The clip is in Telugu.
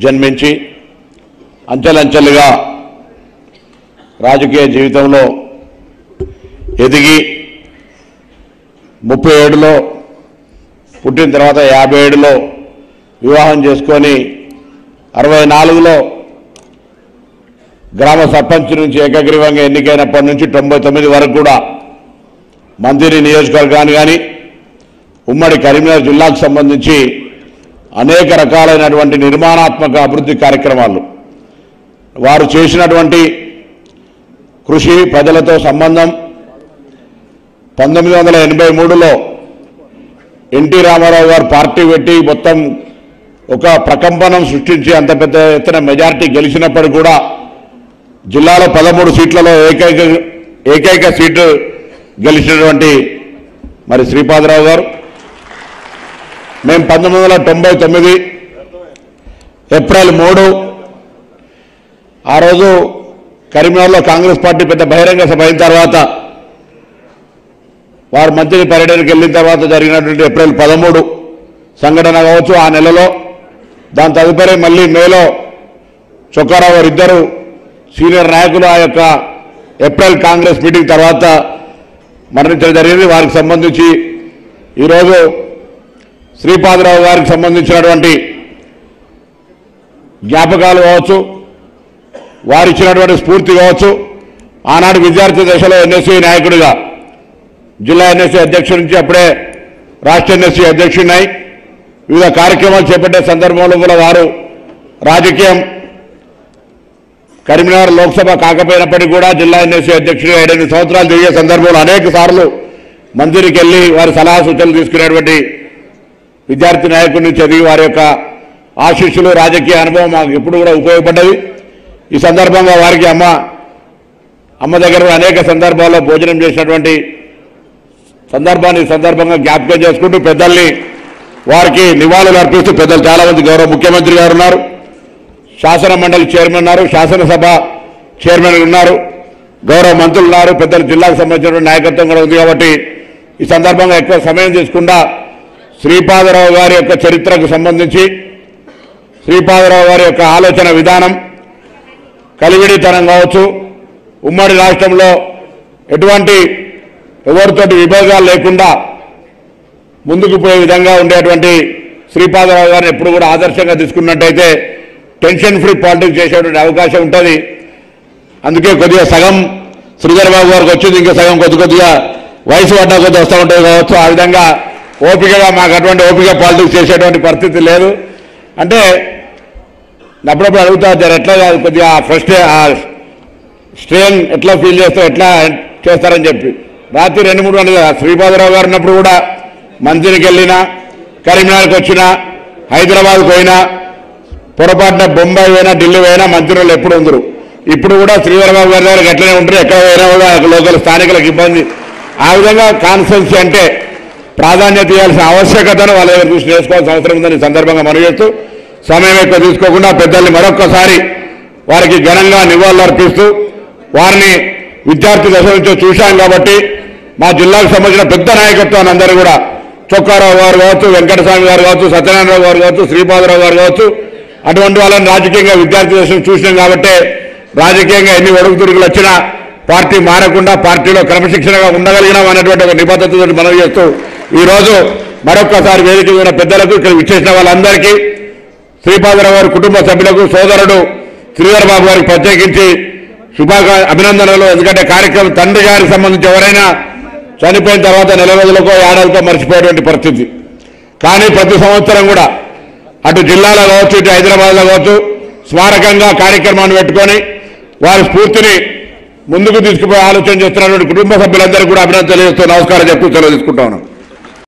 జన్మించి అంచెలంచెలుగా రాజకీయ జీవితంలో ఎదిగి 37లో పుట్టిన తర్వాత 57లో వివాహం చేసుకొని 64లో గ్రామ సర్పంచ్ నుంచి ఏకగ్రీవంగా ఎన్నికైనప్పటి నుంచి 99 వరకు కూడా మందిరి నియోజకవర్గాన్ని కానీ ఉమ్మడి కరీంనగర్ జిల్లాకు సంబంధించి అనేక రకాలైనటువంటి నిర్మాణాత్మక అభివృద్ధి కార్యక్రమాలు వారు చేసినటువంటి కృషి ప్రజలతో సంబంధం 1983లో ఎన్టీ రామారావు గారు పార్టీ పెట్టి మొత్తం ఒక ప్రకంపనం సృష్టించి అంత పెద్ద ఎత్తున మెజారిటీ గెలిచినప్పటికీ కూడా జిల్లాలో 13 సీట్లలో ఏకైక సీటు గెలిచినటువంటి మరి శ్రీపాదరావు గారు మేము 1999 ఏప్రిల్ 3 ఆ రోజు కరీంనగర్లో కాంగ్రెస్ పార్టీ పెద్ద బహిరంగ సభ అయిన తర్వాత వారు మంత్రి పర్యటనకు వెళ్ళిన తర్వాత జరిగినటువంటి ఏప్రిల్ 13 సంఘటన కావచ్చు ఆ నెలలో దాని తదుపరి మళ్ళీ మేలో చొక్కారావు గారు ఇద్దరు సీనియర్ నాయకులు ఆ యొక్క ఏప్రిల్ కాంగ్రెస్ మీటింగ్ తర్వాత మరణించడం జరిగింది వారికి సంబంధించి ఈరోజు శ్రీపాదరావు గారికి సంబంధించినటువంటి జ్ఞాపకాలు కావచ్చు వారు ఇచ్చినటువంటి స్ఫూర్తి కావచ్చు ఆనాడు విద్యార్థి దశలో ఎన్ఎస్సీ నాయకుడిగా జిల్లా ఎన్ఎస్సీ అధ్యక్షుడి నుంచి అప్పుడే రాష్ట్ర ఎన్ఎస్సీ అధ్యక్షుడినై వివిధ కార్యక్రమాలు చేపట్టే సందర్భంలో కూడా వారు రాజకీయం కరీంనగర్ లోక్సభ కాకపోయినప్పటికీ కూడా జిల్లా ఎన్ఎస్సీ అధ్యక్షుడిగా 8 సంవత్సరాలు తిరిగే సందర్భంలో అనేక సార్లు మందిరికి వెళ్ళి వారి సలహా సూచనలు తీసుకునేటువంటి విద్యార్థి నాయకుడి నుంచి చదివి వారి యొక్క ఆశీస్సులు రాజకీయ అనుభవం మాకు ఎప్పుడు కూడా ఉపయోగపడ్డది ఈ సందర్భంగా వారికి అమ్మ దగ్గర అనేక సందర్భాల్లో భోజనం చేసినటువంటి సందర్భాన్ని సందర్భంగా జ్ఞాపకం చేసుకుంటూ పెద్దల్ని వారికి నివాళులు అర్పిస్తూ పెద్దలు చాలా మంది గౌరవ ముఖ్యమంత్రి గారు ఉన్నారు శాసన మండలి చైర్మన్ ఉన్నారు శాసనసభ చైర్మన్ ఉన్నారు గౌరవ మంత్రులు ఉన్నారు పెద్దలు జిల్లాకు సంబంధించిన నాయకత్వం కూడా ఉంది కాబట్టి ఈ సందర్భంగా ఎక్కువ సమయం తీసుకుండా శ్రీపాదరావు గారి యొక్క చరిత్రకు సంబంధించి శ్రీపాదరావు గారి యొక్క ఆలోచన విధానం కలివిడితనం కావచ్చు ఉమ్మడి రాష్ట్రంలో ఎటువంటి ఎవరితోటి విభేదాలు లేకుండా ముందుకు పోయే విధంగా ఉండేటువంటి శ్రీపాదరావు గారిని ఎప్పుడు కూడా ఆదర్శంగా తీసుకున్నట్టయితే టెన్షన్ ఫ్రీ పాలిటిక్స్ చేసేటువంటి అవకాశం ఉంటుంది అందుకే కొద్దిగా సగం శ్రీధర్ బాబు గారికి వచ్చింది ఇంకా సగం కొద్దిగా వయసు పడ్డా కొద్ది వస్తూ ఉంటుంది కావచ్చు ఆ విధంగా ఓపికగా మాకు అటువంటి ఓపిక పాలిటిక్స్ చేసేటువంటి పరిస్థితి లేదు అంటే అప్పుడప్పుడు అడుగుతారు ఎట్లా కొద్దిగా ఫస్ట్ స్ట్రెయిన్ ఎట్లా ఫీల్ చేస్తావు ఎట్లా చేస్తారని చెప్పి రాత్రి 2-3 గంటలు శ్రీపాదరావు గారు ఉన్నప్పుడు కూడా మంత్రికి వెళ్ళినా కరీంనగర్కి వచ్చినా హైదరాబాద్కు పోయినా పొరపాటున బొంబాయి పోయినా ఢిల్లీ పోయినా మంత్రులు ఎప్పుడు ఉందరు ఇప్పుడు కూడా శ్రీధరబాబు గారి దగ్గర ఎట్లనే ఉంటారు ఎక్కడ పోయినా కూడా లోకల్ స్థానికులకు ఇబ్బంది ఆ విధంగా కాన్స్టిట్యున్సీ అంటే ప్రాధాన్యత ఇవ్వాల్సిన ఆవశ్యకతను వాళ్ళ దగ్గర చూసి నేర్చుకోవాల్సిన అవసరం ఉందని సందర్భంగా మనం చేస్తూ సమయం ఎక్కువ తీసుకోకుండా పెద్దల్ని మరొక్కసారి వారికి ఘనంగా నివాళులు అర్పిస్తూ వారిని విద్యార్థి దశ నుంచి చూశాం కాబట్టి మా జిల్లాకు సంబంధించిన పెద్ద నాయకత్వాన్ని అందరూ కూడా చొక్కారావు గారు కావచ్చు వెంకటస్వామి గారు కావచ్చు సత్యనారాయణరావు గారు కావచ్చు శ్రీపాదరావు గారు కావచ్చు అటువంటి వాళ్ళని రాజకీయంగా విద్యార్థి దశను చూసినాం కాబట్టి రాజకీయంగా ఎన్ని ఒడుగుతురుగులు వచ్చినా పార్టీ మారకుండా పార్టీలో క్రమశిక్షణగా ఉండగలిగినాం అనేటువంటి ఒక నిబద్ధతతో మనవి చేస్తూ ఈరోజు మరొక్కసారి వేదిక మీద పెద్దలకు ఇక్కడ విచ్చేసిన వాళ్ళందరికీ శ్రీపాదరావు గారి కుటుంబ సభ్యులకు సోదరుడు శ్రీధర్ బాబు గారికి ప్రత్యేకించి అభినందనలు ఎందుకంటే కార్యక్రమం తండ్రి గారికి సంబంధించి ఎవరైనా చనిపోయిన తర్వాత నెల రోజులకో ఏడాదికో మర్చిపోయేటువంటి పరిస్థితి కానీ ప్రతి సంవత్సరం కూడా అటు జిల్లాలో కావచ్చు ఇటు హైదరాబాద్లో కావచ్చు స్మారకంగా కార్యక్రమాన్ని పెట్టుకొని వారి స్ఫూర్తిని ముందుకు తీసుకుపోయి ఆలోచన చేస్తున్నటువంటి కుటుంబ సభ్యులందరికీ కూడా అభినందనలు తెలియజేస్తూ నమస్కారం చెప్తూ సెలవు తీసుకుంటా ఉన్నాను.